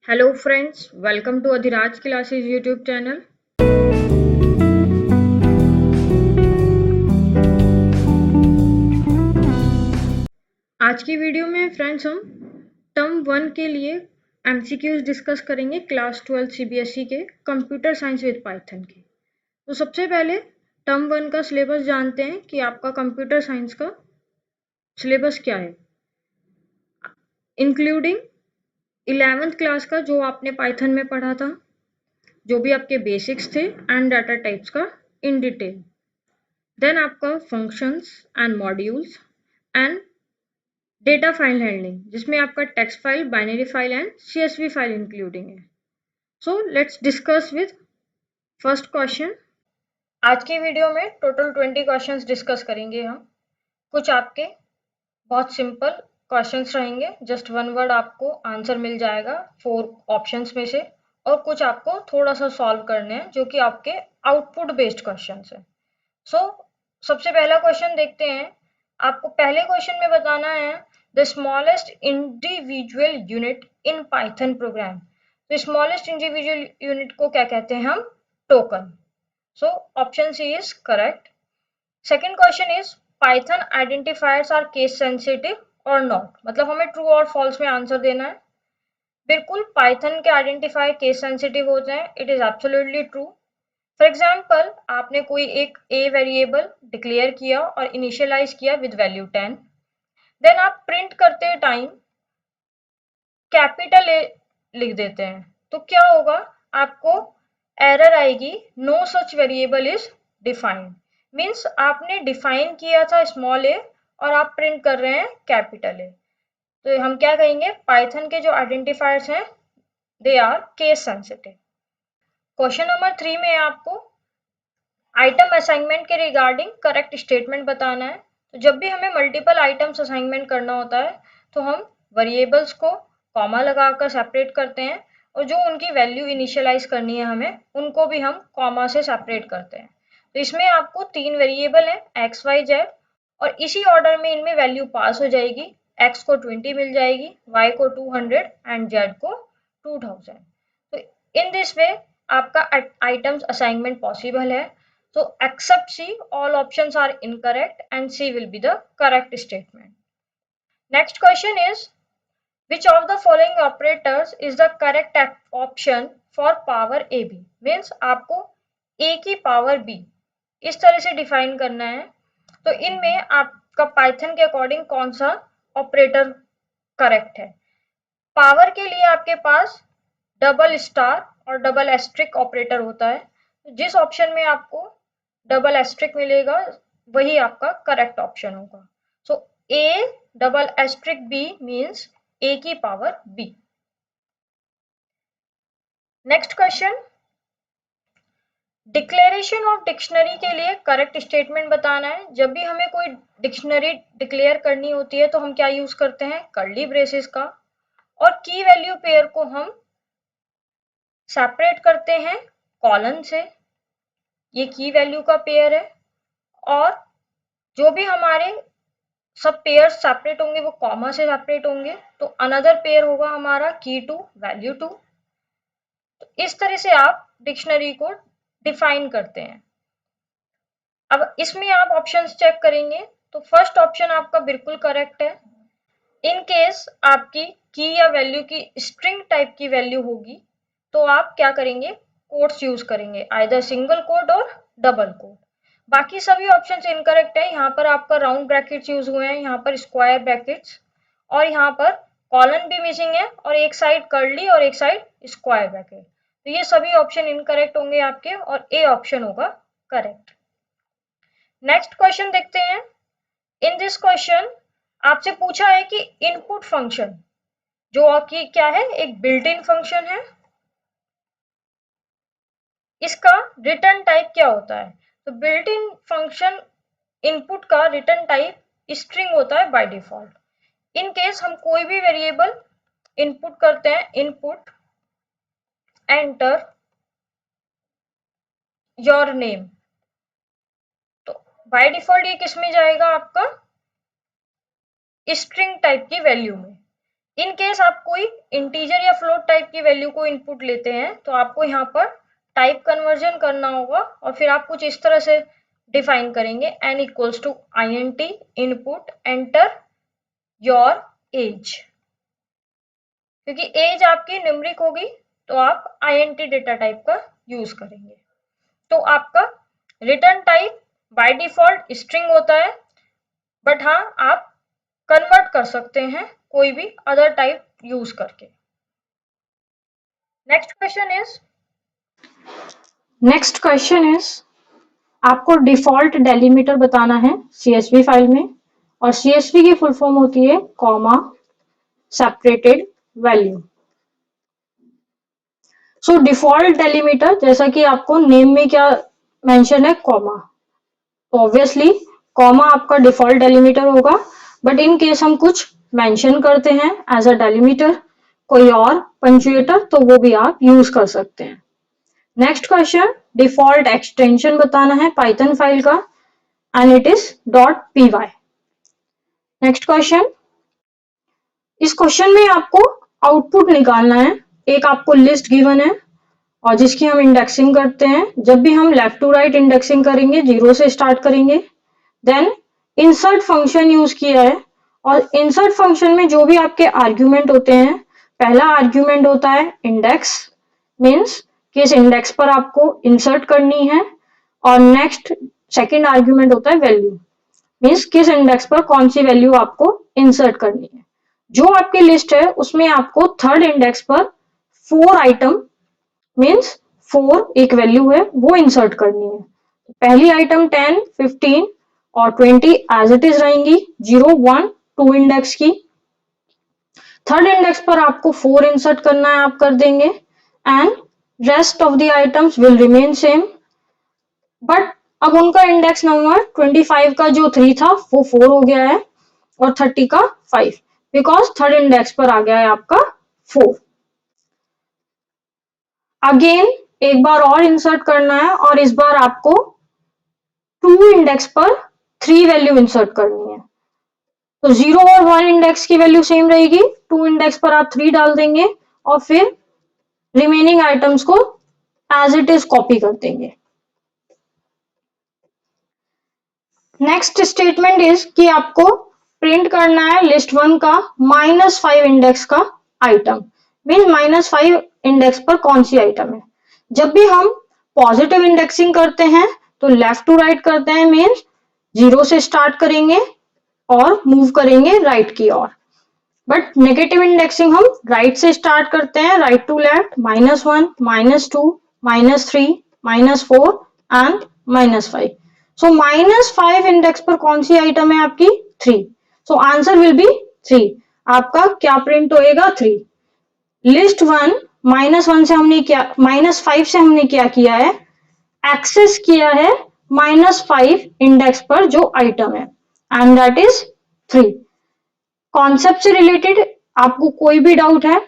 Hello friends, welcome to Adhiraj Classes YouTube channel. आज की video में फ्रेंड्स हम टर्म 1 के लिए MCQs डिस्कस करेंगे क्लास 12 CBSE के कंप्यूटर साइंस विद पाइथन के। तो सबसे पहले टर्म 1 का सिलेबस जानते हैं कि आपका कंप्यूटर साइंस का सिलेबस क्या है, इंक्लूडिंग 11th क्लास का जो आपने पाइथन में पढ़ा था, जो भी आपके बेसिक्स थे एंड डाटा टाइप्स का इन डिटेल। देन आपका functions and modules and data file handling, जिसमें आपका text file, binary file and CSV file including है। So let's discuss with first question. आज की वीडियो में टोटल 20 क्वेश्चंस डिस्कस करेंगे हम। कुछ आपके बहुत सिंपल क्वेश्चंस रहेंगे, जस्ट वन वर्ड आपको आंसर मिल जाएगा 4 ऑप्शंस में से, और कुछ आपको थोड़ा सा सॉल्व करने हैं जो कि आपके आउटपुट बेस्ड क्वेश्चंस हैं। सो सबसे पहला क्वेश्चन देखते हैं। आपको पहले क्वेश्चन में बताना है the smallest individual unit in Python program. तो स्मॉलेस्ट इंडिविजुअल यूनिट को क्या कहते हैं हम? Token. So option C is correct. Second question is Python identifiers are case sensitive और नॉट, मतलब हमें ट्रू और फॉल्स में आंसर देना है। बिल्कुल पाइथन के आइडेंटिफायर केस सेंसिटिव होते हैं, it is absolutely true. For example, आपने कोई एक a वेरिएबल डिक्लेयर किया और इनिशियलाइज किया विद वैल्यू 10, देन आप प्रिंट करते टाइम कैपिटल A लिख देते हैं, तो क्या होगा? आपको एरर आएगी, no such variable is defined. Means आपने डिफाइन किया था स्मॉल a और आप प्रिंट कर रहे हैं कैपिटल A। तो हम क्या कहेंगे? पाइथन के जो आइडेंटिफायर्स हैं they are case sensitive. Question number 3 में आपको आइटम असाइनमेंट के रिगार्डिंग करेक्ट स्टेटमेंट बताना है। तो जब भी हमें मल्टीपल आइटम्स असाइनमेंट करना होता है तो हम वेरिएबल्स को कॉमा लगाकर सेपरेट करते हैं, और जो उनकी वैल्यू इनिशियलाइज करनी है हमें, उनको भी हम कॉमा से सेपरेट करते हैं। तो इसमें आपको 3 वेरिएबल है x y z, और इसी ऑर्डर में इनमें वैल्यू पास हो जाएगी। x को 20 मिल जाएगी, y को 200 एंड z को 2000। तो इन दिस वे आपका आइटम्स असाइनमेंट पॉसिबल है। So except C, all options are incorrect and C will be the correct statement. Next question is, which of the following operators is the correct option for power AB? Means आपको A की power B इस तरह से define करना है। तो इनमें आपका पाइथन के अकॉर्डिंग कौन सा ऑपरेटर करेक्ट है? पावर के लिए आपके पास डबल स्टार और डबल एस्ट्रिक ऑपरेटर होता है। जिस ऑप्शन में आपको डबल एस्ट्रिक मिलेगा वही आपका करेक्ट ऑप्शन होगा। So A double asterisk B means A की power B. Next question, declaration of dictionary के लिए करेक्ट स्टेटमेंट बताना है। जब भी हमें कोई डिक्शनरी डिक्लेयर करनी होती है तो हम क्या यूज करते हैं? कर्ली ब्रेसेस का, और की वैल्यू पेयर को हम सेपरेट करते हैं कॉलन से। ये की वैल्यू का पेयर है, और जो भी हमारे सब पेयर सेपरेट होंगे वो कॉमा से सेपरेट होंगे। तो अनदर पेयर होगा हमारा की टू वैल्यू टू। तो इस तरह से आप डिक्शनरी को डिफाइन करते हैं। अब इसमें आप ऑप्शंस चेक करेंगे तो फर्स्ट ऑप्शन आपका बिल्कुल करेक्ट है। इन केस आपकी की या वैल्यू की स्ट्रिंग टाइप की वैल्यू होगी तो आप क्या करेंगे? कोट्स यूज करेंगे, आइदर सिंगल कोट और डबल कोट। बाकी सभी ऑप्शंस इनकरेक्ट है। यहाँ पर आपका राउंड ब्रैकेट्स यूज हुए हैं, यहाँ पर स्क्वायर ब्रैकेट्स, और यहाँ पर कॉलन भी मिसिंग है, और एक साइड कर्ली और एक साइड स्क्वायर ब्रैकेट। तो ये सभी ऑप्शन इनकरेक्ट होंगे आपके, और ए ऑप्शन होगा करेक्ट। नेक्स्ट क्वेश्चन देखते हैं। इन दिस क्वेश्चन आपसे पूछा है कि इनपुट फंक्शन जो कि क्या है? एक बिल्ट इन फंक्शन है, इसका रिटर्न टाइप क्या होता है? तो बिल्ट इन फंक्शन इनपुट का रिटर्न टाइप स्ट्रिंग होता है बाय डिफॉल्ट। इन केस हम कोई भी वेरिएबल इनपुट करते हैं, इनपुट एंटर योर नेम, तो बाय डिफॉल्ट ये किस में जाएगा? आपका स्ट्रिंग टाइप की वैल्यू में। इन केस आप कोई इंटीजर या फ्लोट टाइप की वैल्यू को इनपुट लेते हैं तो आपको यहाँ पर टाइप कन्वर्जन करना होगा और फिर आप कुछ इस तरह से डिफाइन करेंगे n equals to int input enter your age, क्योंकि एज आपकी न्यूमेरिक होगी तो आप int डेटा टाइप का यूज करेंगे। तो आपका return type by default string होता है, बट हाँ आप कन्वर्ट कर सकते हैं कोई भी अदर टाइप यूज करके। नेक्स्ट क्वेश्चन इज आपको डिफॉल्ट डेलीमीटर बताना है CSV फाइल में, और CSV की फुल फॉर्म होती है कॉमा सेपरेटेड वैल्यू। सो डिफॉल्ट डेलीमीटर, जैसा कि आपको नेम में क्या मेंशन है, कॉमा, तो ऑब्वियसली कॉमा आपका डिफॉल्ट डेलीमीटर होगा, बट इन केस हम कुछ मेंशन करते हैं एज अ डेलीमीटर कोई और पंक्चुएटर तो वो भी आप यूज कर सकते हैं। नेक्स्ट क्वेश्चन, डिफॉल्ट एक्सटेंशन बताना है पाइथन फाइल का and it is .py। Next question, इस क्वेश्चन में आपको आउटपुट निकालना है। एक आपको लिस्ट गिवन है और जिसकी हम इंडेक्सिंग करते हैं। जब भी हम लेफ्ट टू राइट इंडेक्सिंग करेंगे 0 से स्टार्ट करेंगे, देन इंसर्ट फंक्शन यूज किया है और इंसर्ट फंक्शन में जो भी आपके आर्ग्यूमेंट होते हैं, पहला आर्ग्यूमेंट होता है इंडेक्स, मीन्स किस इंडेक्स पर आपको इंसर्ट करनी है, और नेक्स्ट सेकंड आर्ग्यूमेंट होता है वैल्यू, मीन्स किस इंडेक्स पर कौन सी वैल्यू आपको इंसर्ट करनी है। जो आपकी लिस्ट है उसमें आपको थर्ड इंडेक्स पर 4 आइटम मीन्स 4 एक वैल्यू है वो इंसर्ट करनी है। पहली आइटम 10, 15 और 20 एज इट इज रहेंगी, 0, 1, 2 इंडेक्स की। थर्ड इंडेक्स पर आपको 4 इंसर्ट करना है, आप कर देंगे, and rest of the items will remain same, but अब उनका इंडेक्स नंबर 25 का जो 3 था वो 4 हो गया है और 30 का 5, बिकॉज थर्ड इंडेक्स पर आ गया है आपका 4। अगेन एक बार और इंसर्ट करना है और इस बार आपको 2 इंडेक्स पर 3 वैल्यू इंसर्ट करनी है। तो 0 और 1 इंडेक्स की वैल्यू सेम रहेगी, 2 इंडेक्स पर आप 3 डाल देंगे और फिर रिमेनिंग आइटम्स को एज इट इज कॉपी कर देंगे। नेक्स्ट स्टेटमेंट इज कि आपको प्रिंट करना है लिस्ट 1 का -5 इंडेक्स का आइटम, मीन -5 इंडेक्स पर कौन सी आइटम है। जब भी हम पॉजिटिव इंडेक्सिंग करते हैं तो लेफ्ट टू राइट करते हैं, मीन्स 0 से स्टार्ट करेंगे और मूव करेंगे राइट की ओर, बट नेगेटिव इंडेक्सिंग हम राइट से स्टार्ट करते हैं, right to left, -1, -2, -3, -4 and -5। So -5 index पर कौन सी आइटम है आपकी, 3। So answer will be 3। आपका क्या प्रिंट होएगा, 3। लिस्ट 1 -1 से हमने क्या, -5 से हमने क्या किया है, एक्सेस किया है -5 इंडेक्स पर जो आइटम है, एंड दैट इज 3। कॉन्सेप्ट से रिलेटेड आपको कोई भी डाउट है,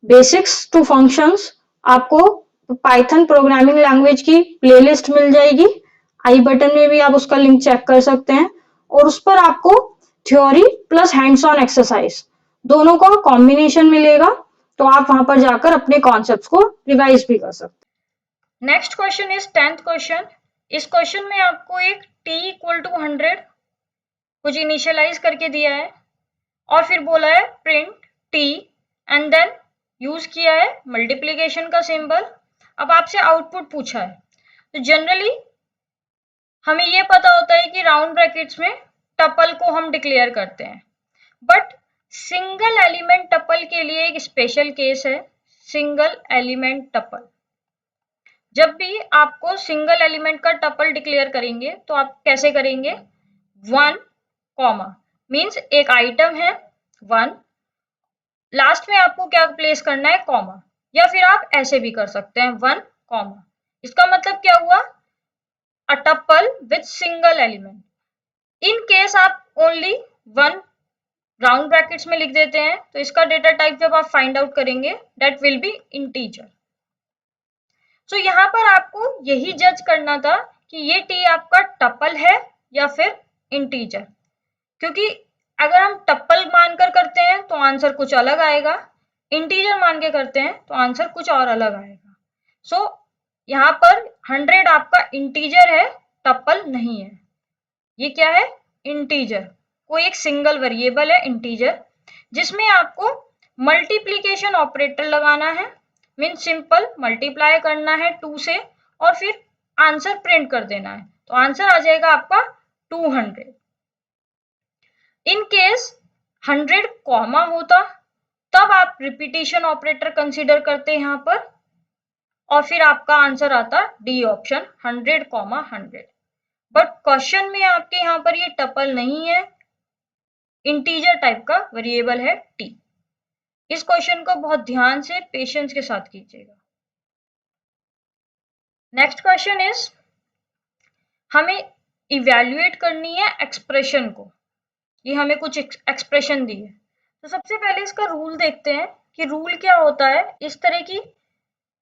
बेसिक्स टू फंक्शंस, आपको पाइथन प्रोग्रामिंग लैंग्वेज की प्लेलिस्ट मिल जाएगी, आई बटन में भी आप उसका लिंक चेक कर सकते हैं, और उस पर आपको theory plus hands on exercise दोनों का कॉम्बिनेशन मिलेगा, तो आप वहां पर जाकर अपने कॉन्सेप्ट्स को रिवाइज भी कर सकते हैं। Next question is 10th question. इस क्वेश्चन में आपको एक t इक्वल टू 100 कुछ इनिशियलाइज करके दिया है और फिर बोला है print t and then use किया है मल्टीप्लीकेशन का सिंबल। अब आपसे आउटपुट पूछा है, तो जनरली हमें ये पता होता है कि राउंड ब्रैकेट्स में टपल को हम डिक्लेयर करते हैं, बट सिंगल एलिमेंट टपल के लिए एक स्पेशल केस है, सिंगल एलिमेंट टपल। जब भी आपको सिंगल एलिमेंट का टपल डिक्लेयर करेंगे तो आप कैसे करेंगे, 1 कॉमा, मीन्स एक आइटम है 1, लास्ट में आपको क्या प्लेस करना है, कॉमा, या फिर आप ऐसे भी कर सकते हैं 1 कॉमा। इसका मतलब क्या हुआ, a tuple with single element. In case आप ओनली 1 राउंड ब्रैकेट्स में लिख देते हैं तो इसका डेटा टाइप जब आप फाइंड आउट करेंगे दैट विल बी इंटीजर। सो यहाँ पर आपको यही जज करना था कि ये टी आपका टपल है या फिर इंटीजर, क्योंकि अगर हम टप्पल मानकर करते हैं तो आंसर कुछ अलग आएगा, इंटीजर मान के करते हैं तो आंसर कुछ और अलग आएगा। सो यहाँ पर 100 आपका इंटीजर है, टप्पल नहीं है। ये क्या है? इंटीजर, कोई एक सिंगल वेरिएबल है इंटीजर, जिसमें आपको मल्टीप्लीकेशन ऑपरेटर लगाना है, मीन सिंपल मल्टीप्लाई करना है 2 से और फिर आंसर प्रिंट कर देना है, तो आंसर आ जाएगा आपका 200। इन केस 100 कॉमा होता तब आप रिपीटिशन ऑपरेटर कंसीडर करते हैं यहाँ पर, और फिर आपका आंसर आता डी ऑप्शन 100, 100। बट क्वेश्चन में आपके यहाँ पर ये टपल नहीं है, इंटीजर टाइप का वेरिएबल है टी। इस क्वेश्चन को बहुत ध्यान से पेशेंस के साथ कीजिएगा। नेक्स्ट क्वेश्चन इज, हमें इवैल्यूएट करनी है एक्सप्रेशन को। ये हमें कुछ एक्सप्रेशन दी है, तो सबसे पहले इसका रूल देखते हैं कि रूल क्या होता है इस तरह की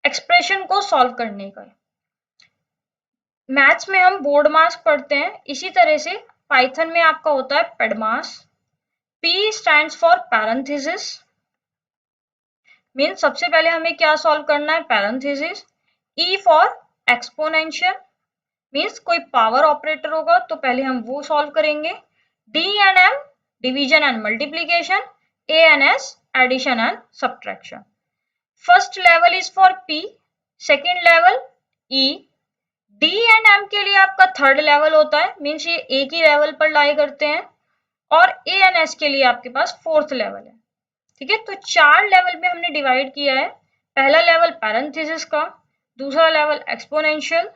एक्सप्रेशन को सॉल्व करने का। मैथ्स में हम बोर्ड मास पढ़ते हैं, इसी तरह से पाइथन में आपका होता है PEDMAS. P stands for parenthesis, mean सबसे पहले हमें क्या सॉल्व करना है? Parenthesis. E for exponential, means कोई पावर ऑपरेटर होगा तो पहले हम वो सॉल्व करेंगे। D and M division and multiplication, A and S addition and subtraction. First level is for P, second level E, D and M के लिए आपका थर्ड लेवल होता है, मीन्स ये एक ही लेवल पर लाई करते हैं, और A एंड S के लिए आपके पास फोर्थ लेवल है। ठीक है, तो 4 लेवल में हमने डिवाइड किया है। पहला लेवल पैरेंथेसिस का, दूसरा लेवल एक्सपोनेंशियल,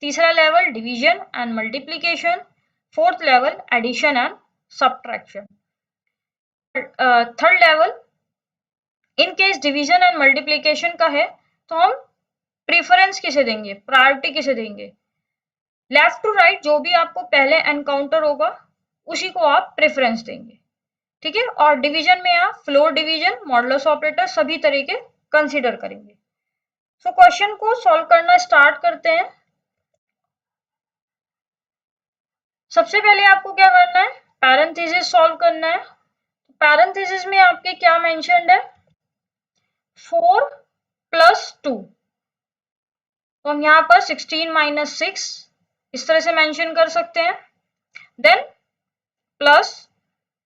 तीसरा level division and multiplication, fourth level addition and subtraction. Third level in case division and multiplication का है तो हम प्रीफरेंस किसे देंगे, प्रायोरिटी किसे देंगे? लेफ्ट टू राइट जो भी आपको पहले एनकाउंटर होगा उसी को आप प्रेफरेंस देंगे। ठीक है, और डिवीजन में आप फ्लोर डिवीजन, मॉडुलस ऑपरेटर सभी तरीके कंसीडर करेंगे। सो क्वेश्चन को सॉल्व करना स्टार्ट करते हैं। सबसे पहले आपको क्या करना है? पैरेंथेसिस सॉल्व करना है। पैरेंथेसिस में आपके क्या मेंशन्ड है? 4 + 2, तो हम यहाँ पर 16 - 6 इस तरह से मेंशन कर सकते हैं। देन प्लस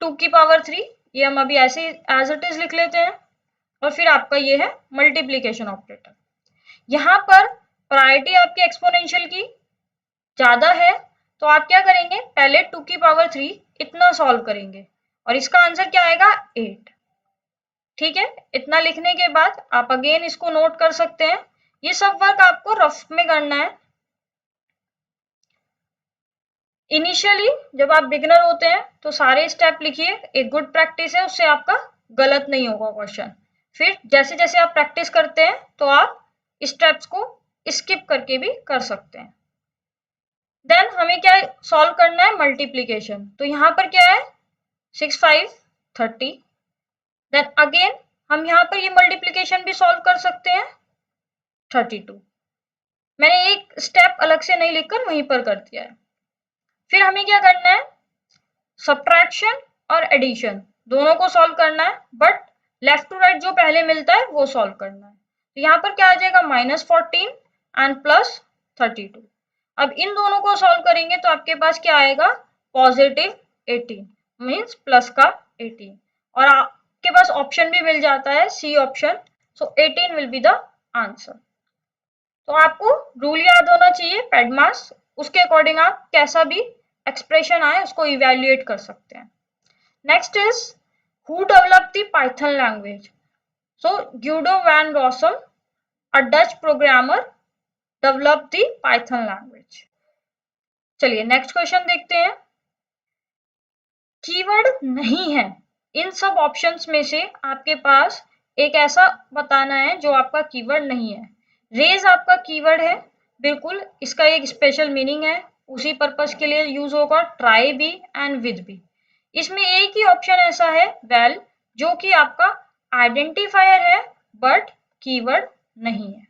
2 की पावर 3, ये हम अभी ऐसे एज इट इज लिख लेते हैं, और फिर आपका ये है मल्टीप्लीकेशन ऑपरेटर। यहाँ पर प्रायोरिटी आपकी एक्सपोनेंशियल की ज्यादा है, तो आप क्या करेंगे? पहले 2 की पावर 3 इतना सॉल्व करेंगे, और इसका आंसर क्या आएगा? 8। ठीक है, इतना लिखने के बाद आप अगेन इसको नोट कर सकते हैं। ये सब वर्क आपको रफ में करना है। इनिशियली जब आप बिगिनर होते हैं तो सारे स्टेप लिखिए, एक गुड प्रैक्टिस है, उससे आपका गलत नहीं होगा क्वेश्चन। फिर जैसे जैसे आप प्रैक्टिस करते हैं तो आप स्टेप्स को स्किप करके भी कर सकते हैं। देन हमें क्या सॉल्व करना है? मल्टीप्लीकेशन। तो यहाँ पर क्या है? 6 5 30। देन अगेन हम यहाँ पर ये मल्टीप्लीकेशन भी सॉल्व कर सकते हैं, 32। मैंने एक स्टेप अलग से नहीं लिखकर वहीं पर कर दिया है। फिर हमें क्या करना है? सब्ट्रैक्शन और एडिशन दोनों को सॉल्व करना है, बट लेफ्ट टू राइट जो पहले मिलता है वो सॉल्व करना है। तो यहाँ पर क्या आ जाएगा? -14 एंड +32। अब इन दोनों को सॉल्व करेंगे तो आपके पास क्या आएगा? +18 मीन्स प्लस का 18, और आपके पास ऑप्शन भी मिल जाता है, C option. So 18 will be the answer. तो आपको रूल याद होना चाहिए पेडमास, उसके अकॉर्डिंग आप कैसा भी एक्सप्रेशन आए उसको इवेल्युएट कर सकते हैं। Next is, who developed the Python language? So Guido van Rossum, a Dutch programmer, developed the Python language. चलिए नेक्स्ट क्वेश्चन देखते हैं। कीवर्ड नहीं है, इन सब ऑप्शंस में से आपके पास एक ऐसा बताना है जो आपका कीवर्ड नहीं है। रेज आपका कीवर्ड है, बिल्कुल इसका एक स्पेशल मीनिंग है, उसी पर्पस के लिए यूज होगा। ट्राई भी एंड विद भी। इसमें एक ही ऑप्शन ऐसा है, वेल, जो कि आपका आइडेंटिफायर है बट कीवर्ड नहीं है।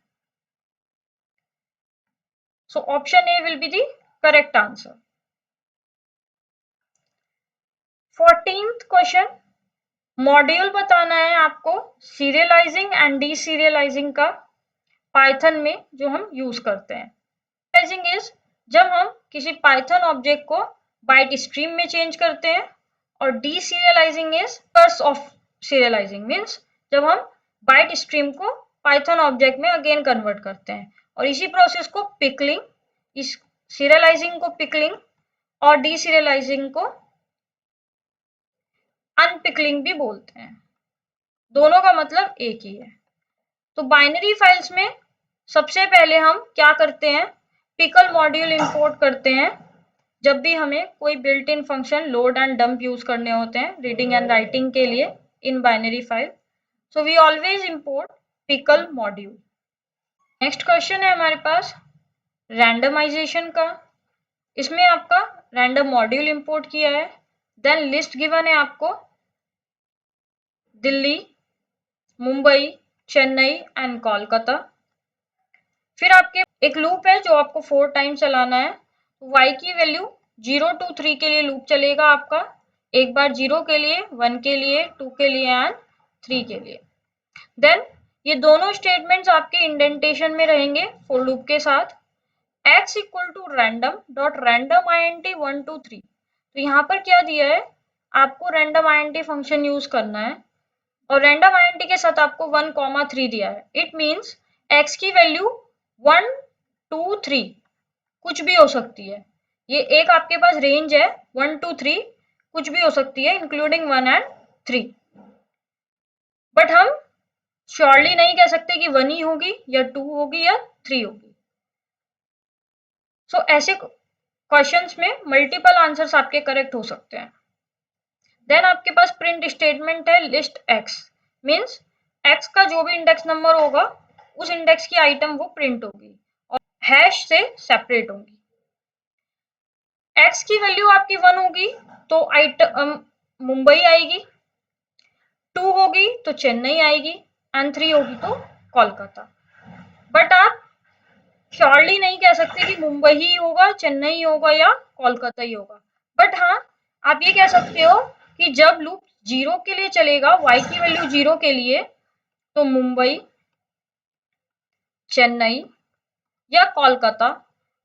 So option A will be the correct answer. 14th question, module बताना है आपको सीरियलाइजिंग एंड डीसीरियलाइजिंग का पाइथन में जो हम यूज करते हैं। सीरियलाइजिंग इज जब हम किसी पाइथन ऑब्जेक्ट को बाइट स्ट्रीम में चेंज करते हैं, और डीसीरियलाइजिंग is reverse of serialising, means जब हम बाइट स्ट्रीम को पाइथन ऑब्जेक्ट में अगेन कन्वर्ट करते हैं। और इसी प्रोसेस को पिकलिंग, इस सीरियलाइजिंग को पिकलिंग और डीसीरियलाइजिंग को अनपिकलिंग भी बोलते हैं। दोनों का मतलब एक ही है। तो बाइनरी फाइल्स में सबसे पहले हम क्या करते हैं, पिकल मॉड्यूल इंपोर्ट करते हैं जब भी हमें कोई built in function load and dump use करने होते हैं रीडिंग एंड राइटिंग के लिए in binary file. So we always import pickle module. Next question है हमारे पास रैंडमाइजेशन का। इसमें आपका रैंडम मॉड्यूल इंपोर्ट किया है, देन लिस्ट गिवन है आपको दिल्ली, मुंबई, चेन्नई एंड कोलकाता। फिर आपके एक लूप है जो आपको 4 टाइम चलाना है। y की वैल्यू 0 to 3 के लिए लूप चलेगा आपका, एक बार 0 के लिए, 1 के लिए, 2 के लिए एंड 3 के लिए। देन ये दोनों स्टेटमेंट्स आपके इंडेंटेशन में रहेंगे फॉर लूप के साथ। x equal to random dot random int 1 2 3। तो यहाँ पर क्या दिया है, आपको रैंडम int फंक्शन यूज करना है और रैंडम int के साथ आपको 1,3 दिया है। इट मीन्स x की वैल्यू 1 2 3 कुछ भी हो सकती है। ये एक आपके पास रेंज है 1 2 3, कुछ भी हो सकती है इंक्लूडिंग 1 एंड 3। बट हम श्योरली नहीं कह सकते कि 1 ही होगी या 2 होगी या 3 होगी। सो ऐसे क्वेश्चंस में मल्टीपल आंसर्स आपके करेक्ट हो सकते हैं। देन आपके पास प्रिंट स्टेटमेंट है लिस्ट x, मीन्स x का जो भी इंडेक्स नंबर होगा उस इंडेक्स की आइटम वो प्रिंट होगी और हैश से सेपरेट होगी। x की वैल्यू आपकी 1 होगी तो आइटम मुंबई आएगी, 2 होगी तो चेन्नई आएगी एंड 3 होगी तो कोलकाता। बट आप श्योरली नहीं कह सकते कि मुंबई ही होगा, चेन्नई होगा या कोलकाता ही होगा। बट हाँ, आप ये कह सकते हो कि जब लूप 0 के लिए चलेगा, y की वैल्यू 0 के लिए, तो मुंबई, चेन्नई या कोलकाता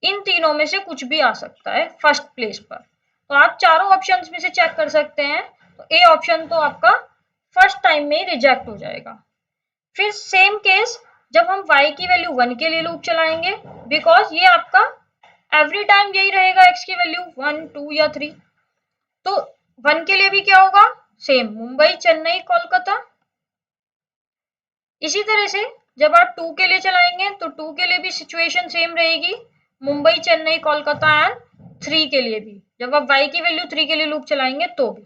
इन तीनों में से कुछ भी आ सकता है फर्स्ट प्लेस पर। तो आप चारों ऑप्शंस में से चेक कर सकते हैं। तो ए ऑप्शन तो आपका फर्स्ट टाइम में ही रिजेक्ट हो जाएगा। फिर सेम केस जब हम y की वैल्यू 1 के लिए लूप चलाएंगे, बिकॉज ये आपका एवरी टाइम यही रहेगा x की वैल्यू 1 2 या 3। तो 1 के लिए भी क्या होगा, सेम मुंबई, चेन्नई, कोलकाता। इसी तरह से जब आप 2 के लिए चलाएंगे तो 2 के लिए भी सिचुएशन सेम रहेगी, मुंबई, चेन्नई, कोलकाता एंड 3 के लिए भी जब आप y की वैल्यू 3 के लिए लूप चलाएंगे तो भी।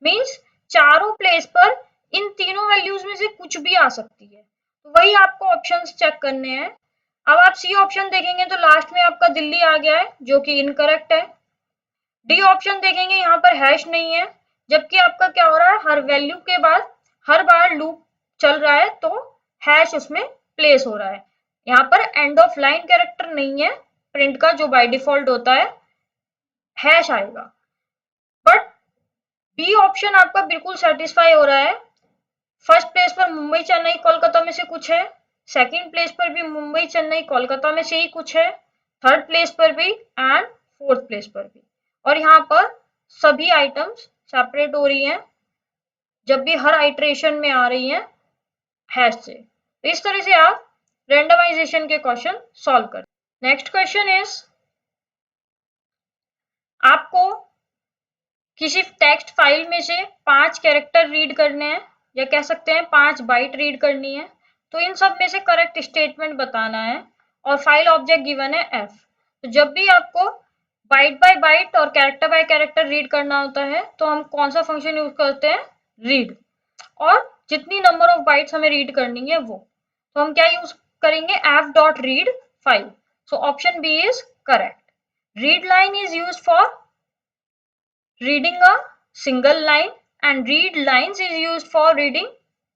मीन्स चारों प्लेस पर इन तीनों वैल्यूज में से कुछ भी आ सकती है। तो वही आपको ऑप्शंस चेक करने हैं। अब आप सी ऑप्शन देखेंगे तो लास्ट में आपका दिल्ली आ गया है जो कि इनकरेक्ट है। डी ऑप्शन देखेंगे, यहाँ पर हैश नहीं है, जबकि आपका क्या हो रहा है, हर वैल्यू के बाद हर बार लूप चल रहा है तो हैश उसमें प्लेस हो रहा है। यहाँ पर एंड ऑफ लाइन कैरेक्टर नहीं है प्रिंट का, जो बाय डिफॉल्ट होता है हैश आएगा। बट बी ऑप्शन आपका बिल्कुल सेटिस्फाई हो रहा है। फर्स्ट प्लेस पर मुंबई, चेन्नई, कोलकाता में से कुछ है, सेकंड प्लेस पर भी मुंबई, चेन्नई, कोलकाता में से ही कुछ है, थर्ड प्लेस पर भी एंड फोर्थ प्लेस पर भी। और यहाँ पर सभी आइटम्स सेपरेट हो रही हैं जब भी हर आइटरेशन में आ रही हैं हैश से। तो इस तरह से आप रेंडमाइजेशन के क्वेश्चन सॉल्व कर। नेक्स्ट क्वेश्चन इज, आपको किसी टेक्स्ट फाइल में से 5 कैरेक्टर रीड करने हैं, या कह सकते हैं 5 बाइट रीड करनी है। तो इन सब में से करेक्ट स्टेटमेंट बताना है और फाइल ऑब्जेक्ट गिवन है f। तो जब भी आपको बाइट बाय बाइट और कैरेक्टर बाय कैरेक्टर रीड करना होता है तो हम कौन सा फंक्शन यूज करते हैं, रीड। और जितनी नंबर ऑफ बाइट्स हमें रीड करनी है वो, तो हम क्या यूज करेंगे, f.read file. So option B is correct. Read line is use for reading a single line and read lines is used for reading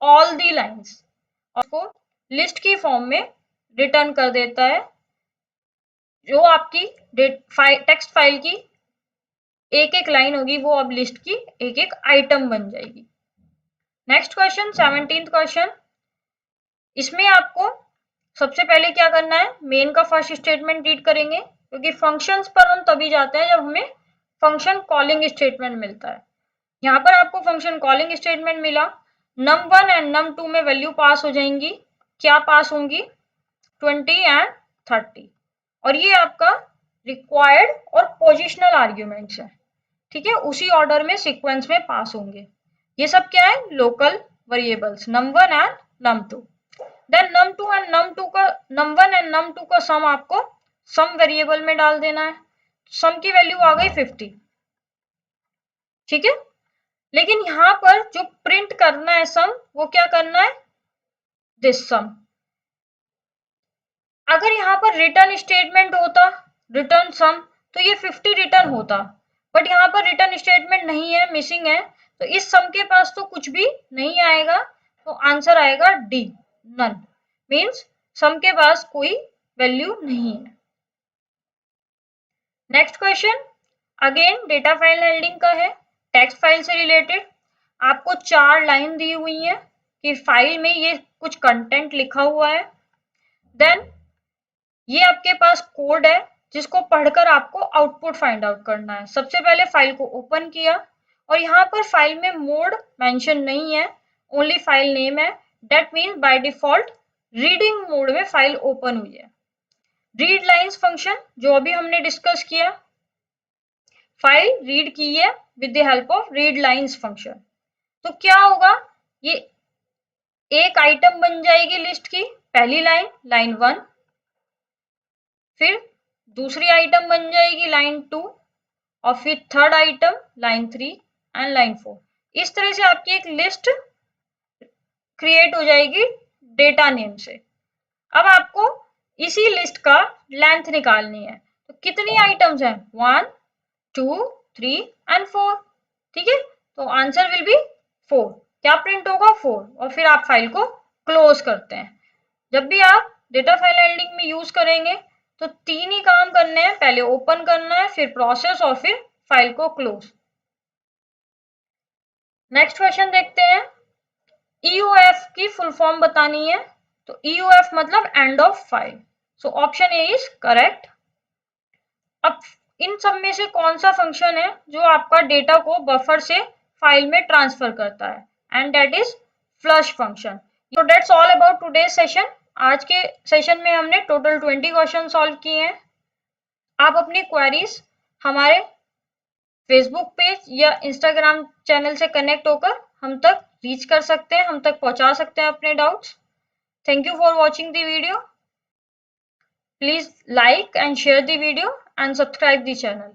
all the lines। उसको list की फॉर्म में रिटर्न कर देता है जो आपकी टेक्स्ट फाइल की एक एक लाइन होगी वो अब लिस्ट की एक एक आइटम बन जाएगी। नेक्स्ट क्वेश्चन 17th क्वेश्चन, इसमें आपको सबसे पहले क्या करना है, मेन का फर्स्ट स्टेटमेंट रीड करेंगे क्योंकि फंक्शंस पर हम तभी जाते हैं जब हमें फंक्शन कॉलिंग स्टेटमेंट मिलता है। यहाँ पर आपको फंक्शन कॉलिंग स्टेटमेंट मिला, num1 एंड num2 में वैल्यू पास हो जाएंगी, क्या पास होंगी, 20 एंड 30, और ये आपका रिक्वायर्ड और पोजिशनल आर्ग्यूमेंट्स है, ठीक है, उसी ऑर्डर में सीक्वेंस में पास होंगे। ये सब क्या है, local variables num1 and num2। Then num1 and num2 का सम आपको सम वेरिएबल में डाल देना है, सम की वैल्यू आ गई 50, ठीक है। लेकिन यहाँ पर जो प्रिंट करना है सम, वो क्या करना है, दिस सम। अगर यहाँ पर रिटर्न स्टेटमेंट होता, रिटर्न सम, तो ये 50 रिटर्न होता, बट यहाँ पर रिटर्न स्टेटमेंट नहीं है, मिसिंग है, तो इस सम के पास तो कुछ भी नहीं आएगा, तो आंसर आएगा डी, नन, मीन्स सम के पास कोई वैल्यू नहीं है। Next question again data file handling का है, टेक्स्ट फाइल से रिलेटेड। आपको 4 लाइन दी हुई है कि फाइल में ये कुछ कंटेंट लिखा हुआ है, देन ये आपके पास कोड है जिसको पढ़कर आपको आउटपुट फाइंड आउट करना है। सबसे पहले फाइल को ओपन किया और यहाँ पर फाइल में मोड मेंशन नहीं है, ओनली फाइल नेम है, that means by default reading mode में फाइल ओपन हुई है। रीड लाइन्स फंक्शन जो अभी हमने डिस्कस किया, फाइल रीड की है with the help of read lines function, तो क्या होगा, ये एक आइटम बन जाएगी लिस्ट की, पहली लाइन, लाइन 1, फिर दूसरी आइटम बन जाएगी लाइन 2, और फिर third item line 3 and line 4। इस तरह से आपकी एक लिस्ट क्रिएट हो जाएगी डेटा नेम से। अब आपको इसी लिस्ट का लेंथ निकालनी है, तो कितनी आइटम्स हैं, 1 2 3 एंड 4, ठीक है, तो आंसर विल बी 4, क्या प्रिंट होगा, 4, और फिर आप फाइल को क्लोज करते हैं। जब भी आप डेटा फाइल हैंडलिंग में यूज करेंगे तो 3 ही काम करने हैं, पहले ओपन करना है, फिर प्रोसेस, और फिर फाइल को क्लोज। नेक्स्ट क्वेश्चन देखते हैं, EOF की फुल फॉर्म बतानी है, तो EOF मतलब end of file, so option A is correct. अब इन सब में से कौन सा फंक्शन है जो आपका डेटा को बफर से फाइल में ट्रांसफर करता है, and that is flush function. So that's all about today's session. आज के सेशन में हमने टोटल 20 क्वेश्चन सॉल्व किए हैं। आप अपनी क्वेरीज हमारे फेसबुक पेज या इंस्टाग्राम चैनल से कनेक्ट होकर हम तक रीच कर सकते हैं, हम तक पहुंचा सकते हैं अपने doubts. Thank you for watching the video. Please like and share the video and subscribe the channel.